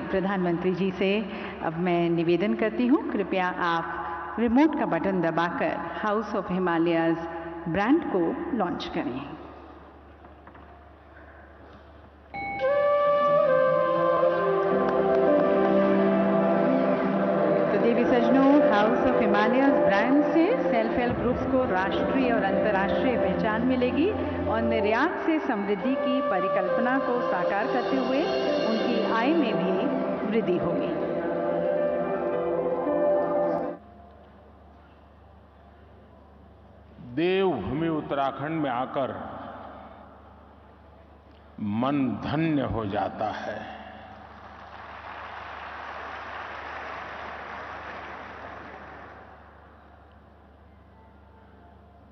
प्रधानमंत्री जी से अब मैं निवेदन करती हूँ, कृपया आप रिमोट का बटन दबाकर हाउस ऑफ हिमालयाज़ ब्रांड को लॉन्च करें। तो देवी सज्जनों, हाउस ऑफ हिमालयाज़ ब्रांड से सेल्फ हेल्प ग्रुप्स को राष्ट्रीय और अंतर्राष्ट्रीय पहचान मिलेगी और निर्यात से समृद्धि की परिकल्पना को साकार करते हुए उनकी आय में भी वृद्धि होगी। देवभूमि उत्तराखंड में आकर मन धन्य हो जाता है।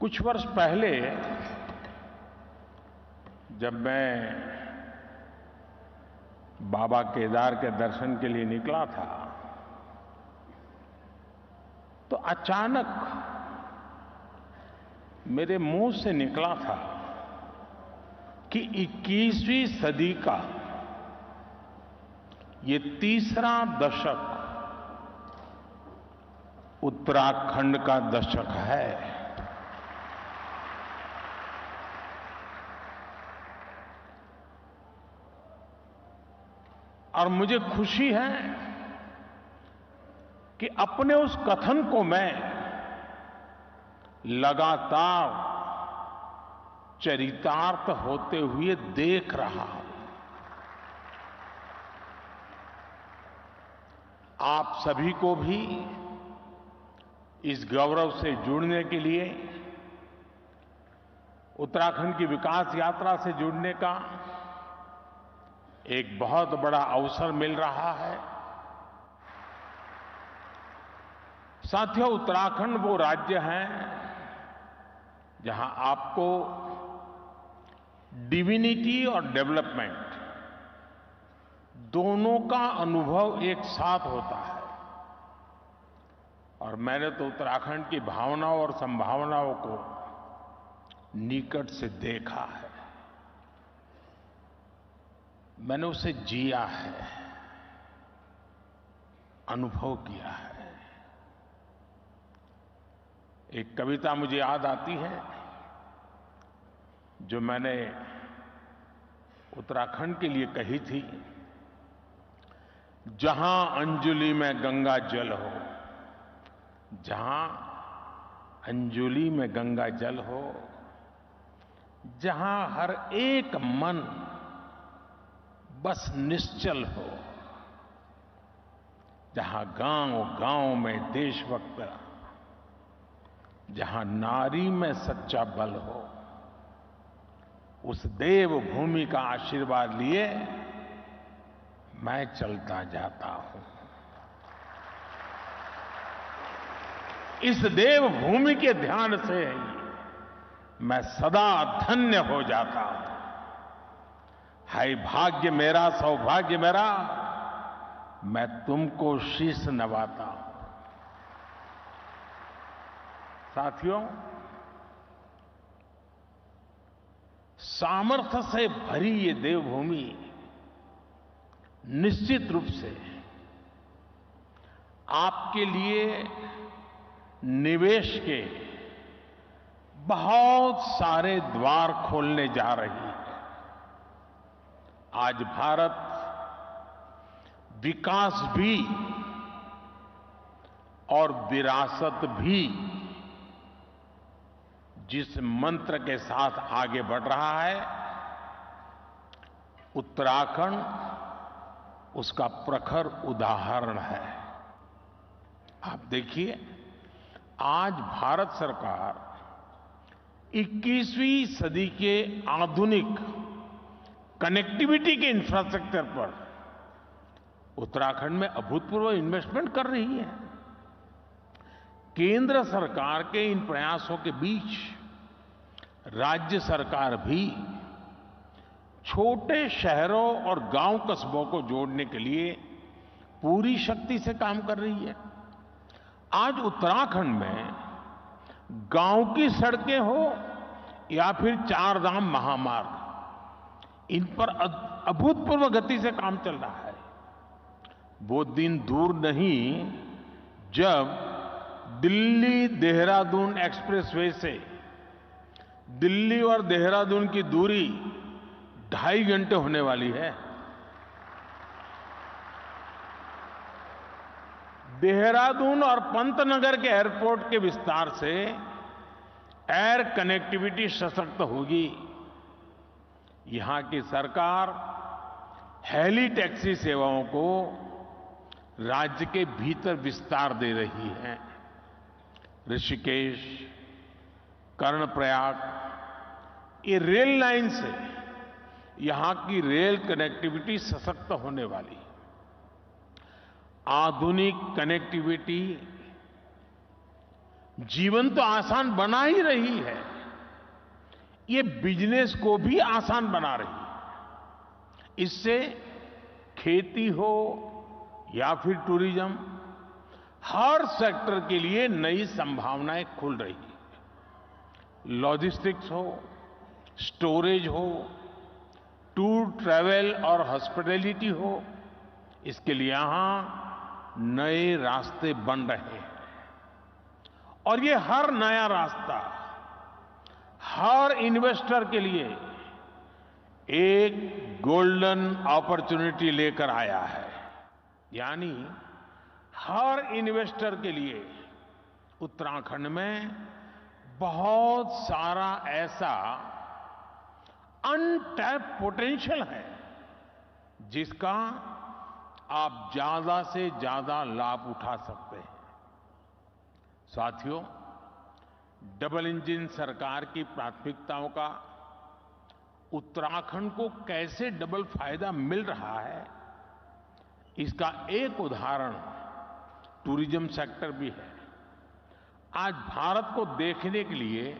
कुछ वर्ष पहले जब मैं बाबा केदार के दर्शन के लिए निकला था तो अचानक मेरे मुंह से निकला था कि 21वीं सदी का ये तीसरा दशक उत्तराखंड का दशक है। और मुझे खुशी है कि अपने उस कथन को मैं लगातार चरितार्थ होते हुए देख रहा हूं। आप सभी को भी इस गौरव से जुड़ने के लिए, उत्तराखंड की विकास यात्रा से जुड़ने का एक बहुत बड़ा अवसर मिल रहा है। साथियों, उत्तराखंड वो राज्य है जहां आपको डिविनिटी और डेवलपमेंट दोनों का अनुभव एक साथ होता है। और मैंने तो उत्तराखंड की भावनाओं और संभावनाओं को निकट से देखा है, मैंने उसे जिया है, अनुभव किया है। एक कविता मुझे याद आती है जो मैंने उत्तराखंड के लिए कही थी। जहां अंजुलि में गंगा जल हो, जहां अंजुलि में गंगा जल हो, जहां हर एक मन बस निश्चल हो, जहां गांव-गांव में देशभक्त, जहां नारी में सच्चा बल हो, उस देवभूमि का आशीर्वाद लिए मैं चलता जाता हूं। इस देवभूमि के ध्यान से मैं सदा धन्य हो जाता हूं। हाय भाग्य मेरा, सौभाग्य मेरा, मैं तुमको शीश नवाता हूं। साथियों, सामर्थ्य से भरी ये देवभूमि निश्चित रूप से आपके लिए निवेश के बहुत सारे द्वार खोलने जा रही है। आज भारत विकास भी और विरासत भी जिस मंत्र के साथ आगे बढ़ रहा है, उत्तराखंड उसका प्रखर उदाहरण है। आप देखिए, आज भारत सरकार 21वीं सदी के आधुनिक कनेक्टिविटी के इंफ्रास्ट्रक्चर पर उत्तराखंड में अभूतपूर्व इन्वेस्टमेंट कर रही है। केंद्र सरकार के इन प्रयासों के बीच राज्य सरकार भी छोटे शहरों और गांव कस्बों को जोड़ने के लिए पूरी शक्ति से काम कर रही है। आज उत्तराखंड में गांव की सड़कें हो या फिर चार धाम महामार्ग, इन पर अभूतपूर्व गति से काम चल रहा है। वो दिन दूर नहीं जब दिल्ली देहरादून एक्सप्रेसवे से दिल्ली और देहरादून की दूरी 2.5 घंटे होने वाली है। देहरादून और पंतनगर के एयरपोर्ट के विस्तार से एयर कनेक्टिविटी सशक्त होगी। यहां की सरकार हेली टैक्सी सेवाओं को राज्य के भीतर विस्तार दे रही है। ऋषिकेश, कर्णप्रयाग ये रेल लाइन से यहां की रेल कनेक्टिविटी सशक्त होने वाली। आधुनिक कनेक्टिविटी जीवन तो आसान बना ही रही है, ये बिजनेस को भी आसान बना रही है। इससे खेती हो या फिर टूरिज्म, हर सेक्टर के लिए नई संभावनाएं खुल रही है। लॉजिस्टिक्स हो, स्टोरेज हो, टूर ट्रैवल और हॉस्पिटैलिटी हो, इसके लिए यहां नए रास्ते बन रहे हैं। और ये हर नया रास्ता हर इन्वेस्टर के लिए एक गोल्डन अपॉर्चुनिटी लेकर आया है। यानी हर इन्वेस्टर के लिए उत्तराखंड में बहुत सारा ऐसा अनटैप्ड पोटेंशियल है जिसका आप ज्यादा से ज्यादा लाभ उठा सकते हैं। साथियों, डबल इंजन सरकार की प्राथमिकताओं का उत्तराखंड को कैसे डबल फायदा मिल रहा है, इसका एक उदाहरण टूरिज्म सेक्टर भी है। आज भारत को देखने के लिए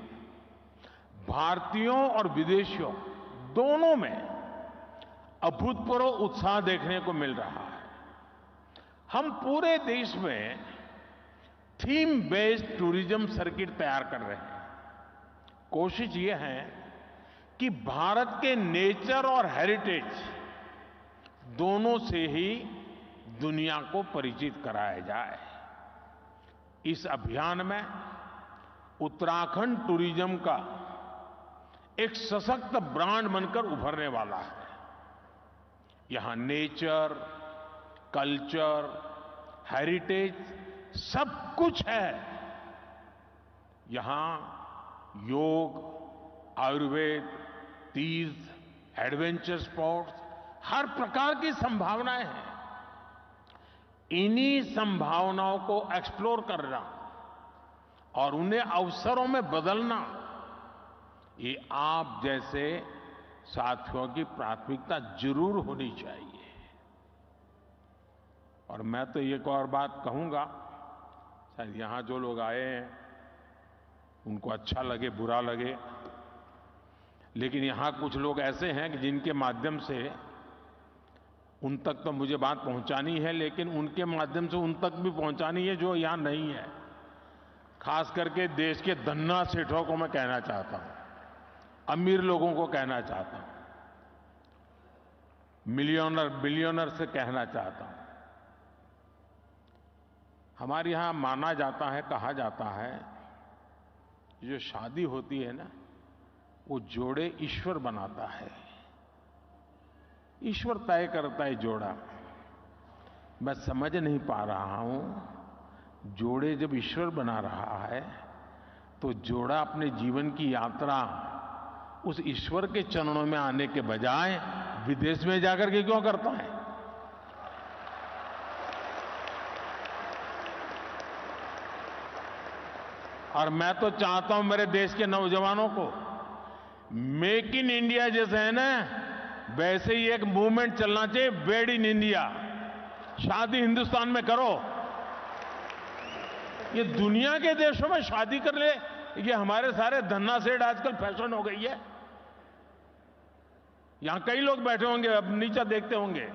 भारतीयों और विदेशियों दोनों में अभूतपूर्व उत्साह देखने को मिल रहा है। हम पूरे देश में थीम बेस्ड टूरिज्म सर्किट तैयार कर रहे हैं। कोशिश ये है कि भारत के नेचर और हेरिटेज दोनों से ही दुनिया को परिचित कराया जाए। इस अभियान में उत्तराखंड टूरिज्म का एक सशक्त ब्रांड बनकर उभरने वाला है। यहां नेचर, कल्चर, हेरिटेज सब कुछ है। यहां योग, आयुर्वेद, तीर्थ, एडवेंचर स्पोर्ट्स, हर प्रकार की संभावनाएं हैं। इन्हीं संभावनाओं को एक्सप्लोर करना और उन्हें अवसरों में बदलना, ये आप जैसे साथियों की प्राथमिकता जरूर होनी चाहिए। और मैं तो एक और बात कहूंगा, शायद यहां जो लोग आए हैं उनको अच्छा लगे बुरा लगे, लेकिन यहां कुछ लोग ऐसे हैं कि जिनके माध्यम से उन तक तो मुझे बात पहुंचानी है, लेकिन उनके माध्यम से उन तक भी पहुंचानी है जो यहां नहीं है। खास करके देश के धन्ना सेठों को मैं कहना चाहता हूं, अमीर लोगों को कहना चाहता हूं, मिलियनर बिलियनर से कहना चाहता हूं। हमारे यहां माना जाता है, कहा जाता है, जो शादी होती है ना, वो जोड़े ईश्वर बनाता है, ईश्वर तय करता है जोड़ा। मैं समझ नहीं पा रहा हूं, जोड़े जब ईश्वर बना रहा है तो जोड़ा अपने जीवन की यात्रा उस ईश्वर के चरणों में आने के बजाय विदेश में जाकर के क्यों करता है? और मैं तो चाहता हूं मेरे देश के नौजवानों को, मेक इन इंडिया जैसे है ना, वैसे ही एक मूवमेंट चलना चाहिए, वेड इन इंडिया। शादी हिंदुस्तान में करो। ये दुनिया के देशों में शादी कर ले, ये हमारे सारे धन्ना सेठ आजकल फैशन हो गई है। यहां कई लोग बैठे होंगे, अब नीचे देखते होंगे।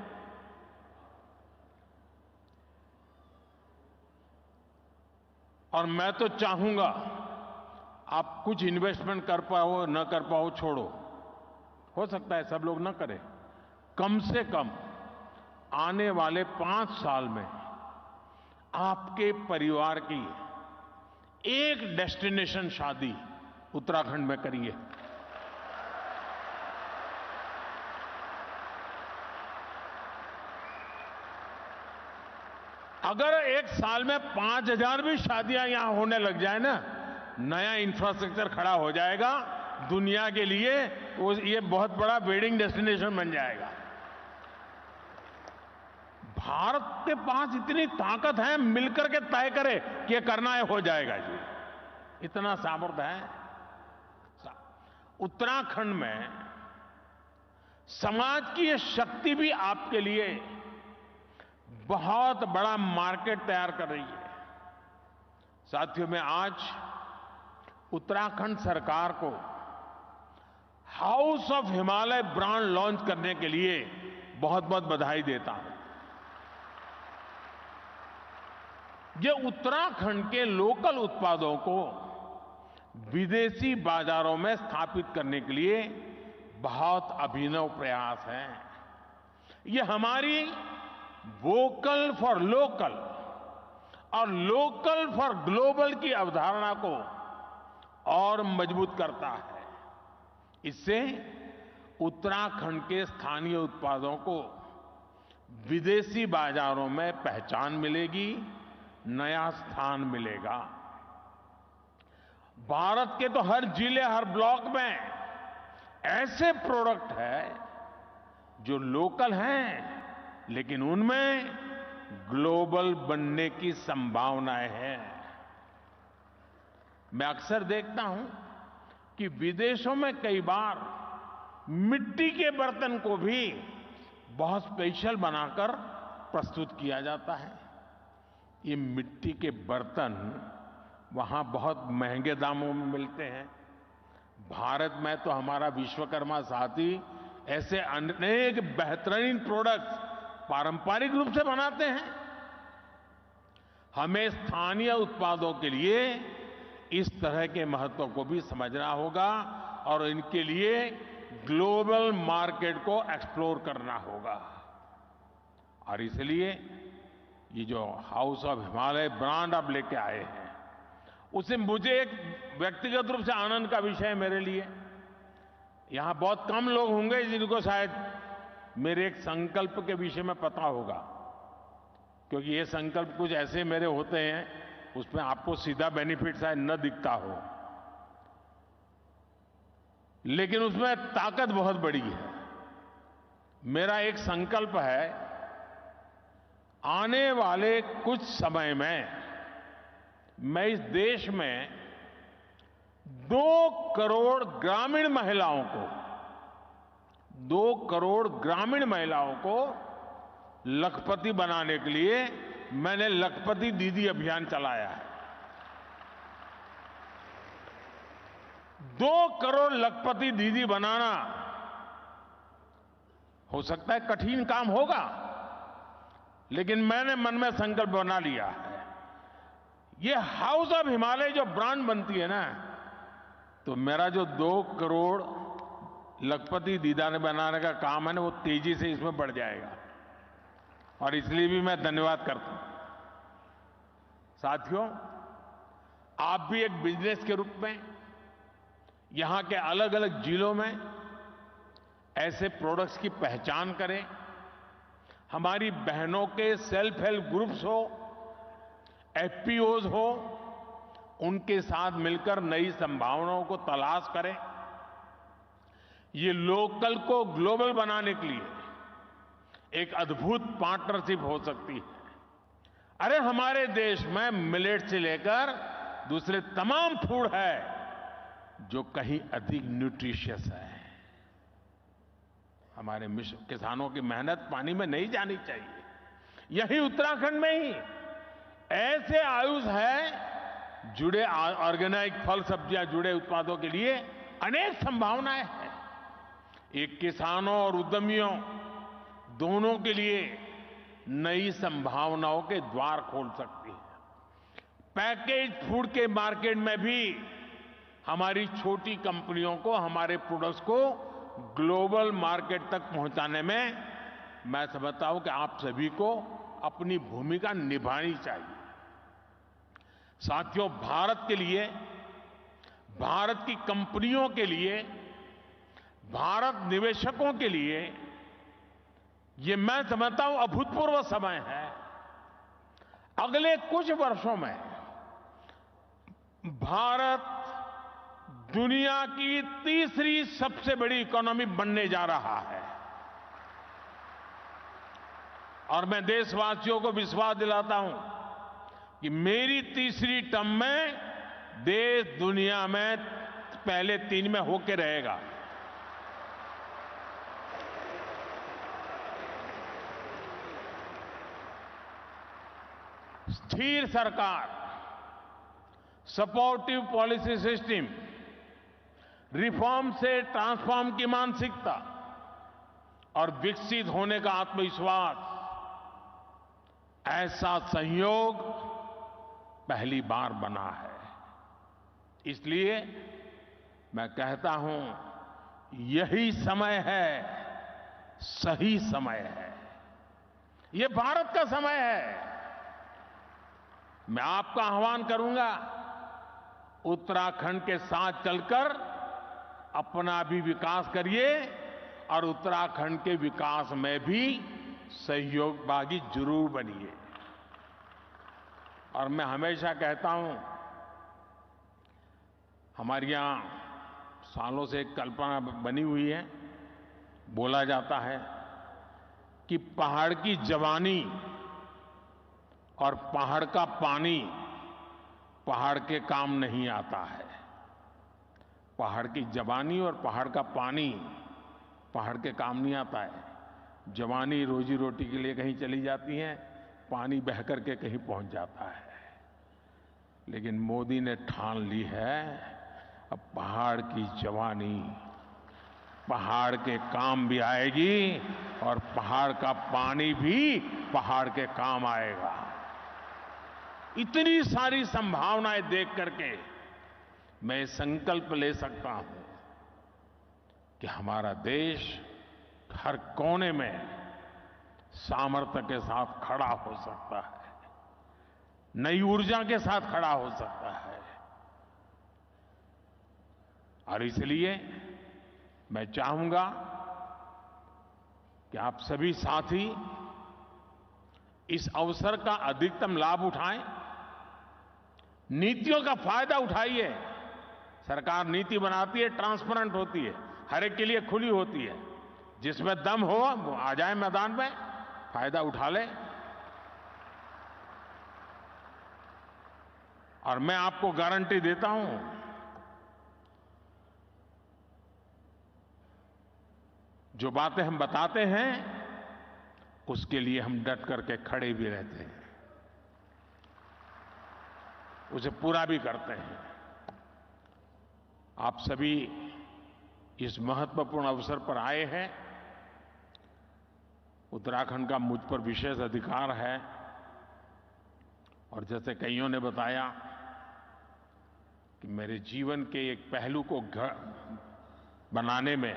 और मैं तो चाहूंगा आप कुछ इन्वेस्टमेंट कर पाओ न कर पाओ छोड़ो, हो सकता है सब लोग न करें, कम से कम आने वाले 5 साल में आपके परिवार की एक डेस्टिनेशन शादी उत्तराखंड में करिए। अगर एक साल में 5,000 भी शादियां यहां होने लग जाए ना, नया इंफ्रास्ट्रक्चर खड़ा हो जाएगा दुनिया के लिए, ये बहुत बड़ा वेडिंग डेस्टिनेशन बन जाएगा। भारत के पास इतनी ताकत है, मिलकर के तय करे कि ये करना है, हो जाएगा जी, इतना सामर्थ्य है। उत्तराखंड में समाज की ये शक्ति भी आपके लिए बहुत बड़ा मार्केट तैयार कर रही है। साथियों, मैं आज उत्तराखंड सरकार को house of Himalaya brand launch करने के लिए बहुत बहुत बधाई देता हूं। ये उत्तराखंड के लोकल उत्पादों को विदेशी बाजारों में स्थापित करने के लिए बहुत अभिनव प्रयास है। ये हमारी वोकल फॉर लोकल और लोकल फॉर ग्लोबल की अवधारणा को और मजबूत करता है। इससे उत्तराखंड के स्थानीय उत्पादों को विदेशी बाजारों में पहचान मिलेगी, नया स्थान मिलेगा। भारत के तो हर जिले, हर ब्लॉक में ऐसे प्रोडक्ट हैं जो लोकल हैं, लेकिन उनमें ग्लोबल बनने की संभावनाएं हैं। मैं अक्सर देखता हूं कि विदेशों में कई बार मिट्टी के बर्तन को भी बहुत स्पेशल बनाकर प्रस्तुत किया जाता है। ये मिट्टी के बर्तन वहां बहुत महंगे दामों में मिलते हैं। भारत में तो हमारा विश्वकर्मा साथी ऐसे अनेक बेहतरीन प्रोडक्ट्स पारंपरिक रूप से बनाते हैं। हमें स्थानीय उत्पादों के लिए इस तरह के महत्व को भी समझना होगा और इनके लिए ग्लोबल मार्केट को एक्सप्लोर करना होगा। और इसलिए ये जो हाउस ऑफ हिमालय ब्रांड आप लेके आए हैं, उसे मुझे एक व्यक्तिगत रूप से आनंद का विषय है मेरे लिए। यहां बहुत कम लोग होंगे जिनको शायद मेरे एक संकल्प के विषय में पता होगा, क्योंकि ये संकल्प कुछ ऐसे मेरे होते हैं उसमें आपको सीधा बेनिफिट शायद न दिखता हो, लेकिन उसमें ताकत बहुत बड़ी है। मेरा एक संकल्प है, आने वाले कुछ समय में मैं इस देश में 2 करोड़ ग्रामीण महिलाओं को 2 करोड़ ग्रामीण महिलाओं को लखपति बनाने के लिए मैंने लखपति दीदी अभियान चलाया है। 2 करोड़ लखपति दीदी बनाना हो सकता है कठिन काम होगा, लेकिन मैंने मन में संकल्प बना लिया है। ये हाउस ऑफ हिमालय जो ब्रांड बनती है ना, तो मेरा जो 2 करोड़ लखपति दीदा ने बनाने का काम है ना, वो तेजी से इसमें बढ़ जाएगा। और इसलिए भी मैं धन्यवाद करता हूं। साथियों, आप भी एक बिजनेस के रूप में यहां के अलग अलग जिलों में ऐसे प्रोडक्ट्स की पहचान करें। हमारी बहनों के सेल्फ हेल्प ग्रुप्स हो, एफपीओज हो, उनके साथ मिलकर नई संभावनाओं को तलाश करें। ये लोकल को ग्लोबल बनाने के लिए एक अद्भुत पार्टनरशिप हो सकती है। अरे हमारे देश में मिलेट से लेकर दूसरे तमाम फूड है जो कहीं अधिक न्यूट्रिशियस है। हमारे किसानों की मेहनत पानी में नहीं जानी चाहिए। यही उत्तराखंड में ही ऐसे आयुष है जुड़े ऑर्गेनिक फल सब्जियां जुड़े उत्पादों के लिए अनेक संभावनाएं हैं। एक किसानों और उद्यमियों दोनों के लिए नई संभावनाओं के द्वार खोल सकती है। पैकेज फूड के मार्केट में भी हमारी छोटी कंपनियों को हमारे प्रोडक्ट्स को ग्लोबल मार्केट तक पहुंचाने में मैं समझता हूं कि आप सभी को अपनी भूमिका निभानी चाहिए। साथियों, भारत के लिए, भारत की कंपनियों के लिए, भारत निवेशकों के लिए ये मैं समझता हूं अभूतपूर्व समय है। अगले कुछ वर्षों में भारत दुनिया की तीसरी सबसे बड़ी इकोनॉमी बनने जा रहा है और मैं देशवासियों को विश्वास दिलाता हूं कि मेरी तीसरी टर्म में देश दुनिया में पहले 3 में होके रहेगा। स्थिर सरकार, सपोर्टिव पॉलिसी सिस्टम, रिफॉर्म से ट्रांसफॉर्म की मानसिकता और विकसित होने का आत्मविश्वास, ऐसा संयोग पहली बार बना है। इसलिए मैं कहता हूं, यही समय है, सही समय है, ये भारत का समय है। मैं आपका आह्वान करूंगा, उत्तराखंड के साथ चलकर अपना भी विकास करिए और उत्तराखंड के विकास में भी सहयोगभागी जरूर बनिए। और मैं हमेशा कहता हूं, हमारे यहां सालों से एक कल्पना बनी हुई है, बोला जाता है कि पहाड़ की जवानी और पहाड़ का पानी पहाड़ के काम नहीं आता है। पहाड़ की जवानी और पहाड़ का पानी पहाड़ के काम नहीं आता है। जवानी रोजी रोटी के लिए कहीं चली जाती है, पानी बह करके कहीं पहुंच जाता है। लेकिन मोदी ने ठान ली है, अब पहाड़ की जवानी पहाड़ के काम भी आएगी और पहाड़ का पानी भी पहाड़ के काम आएगा। इतनी सारी संभावनाएं देख करके मैं संकल्प ले सकता हूं कि हमारा देश हर कोने में सामर्थ्य के साथ खड़ा हो सकता है, नई ऊर्जा के साथ खड़ा हो सकता है। और इसलिए मैं चाहूंगा कि आप सभी साथी इस अवसर का अधिकतम लाभ उठाएं, नीतियों का फायदा उठाइए। सरकार नीति बनाती है, ट्रांसपेरेंट होती है, हर एक के लिए खुली होती है। जिसमें दम हो वो आ जाए मैदान में, फायदा उठा ले। और मैं आपको गारंटी देता हूं, जो बातें हम बताते हैं उसके लिए हम डट करके खड़े भी रहते हैं, उसे पूरा भी करते हैं। आप सभी इस महत्वपूर्ण अवसर पर आए हैं। उत्तराखंड का मुझ पर विशेष अधिकार है और जैसे कईयों ने बताया कि मेरे जीवन के एक पहलू को बनाने में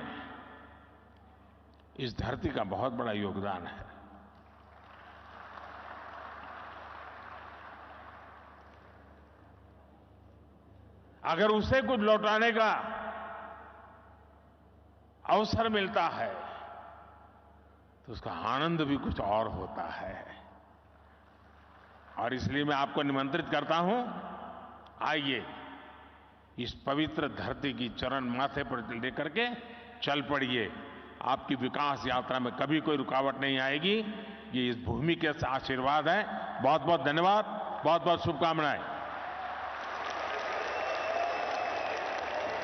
इस धरती का बहुत बड़ा योगदान है। अगर उसे कुछ लौटाने का अवसर मिलता है तो उसका आनंद भी कुछ और होता है। और इसलिए मैं आपको निमंत्रित करता हूं, आइए इस पवित्र धरती की चरण माथे पर लेकर के चल पड़िए। आपकी विकास यात्रा में कभी कोई रुकावट नहीं आएगी। ये इस भूमि के आशीर्वाद है। बहुत बहुत धन्यवाद, बहुत बहुत शुभकामनाएं।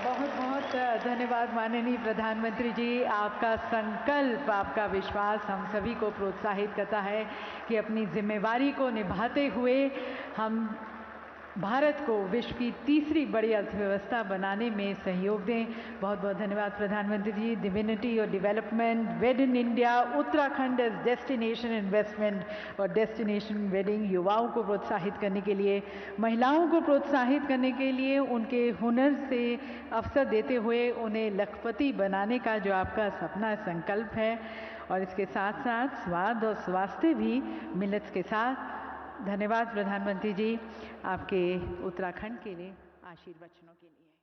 बहुत बहुत धन्यवाद माननीय प्रधानमंत्री जी। आपका संकल्प, आपका विश्वास हम सभी को प्रोत्साहित करता है कि अपनी जिम्मेवारी को निभाते हुए हम भारत को विश्व की तीसरी बड़ी अर्थव्यवस्था बनाने में सहयोग दें। बहुत बहुत धन्यवाद प्रधानमंत्री जी। डिविनिटी और development, wed in India, Uttarakhand as destination investment और डेस्टिनेशन वेडिंग, युवाओं को प्रोत्साहित करने के लिए, महिलाओं को प्रोत्साहित करने के लिए, उनके हुनर से अवसर देते हुए उन्हें लखपति बनाने का जो आपका सपना संकल्प है, और इसके साथ साथ स्वाद और स्वास्थ्य भी मिलेट्स के साथ। धन्यवाद प्रधानमंत्री जी आपके उत्तराखंड के लिए आशीर्वचनों के लिए।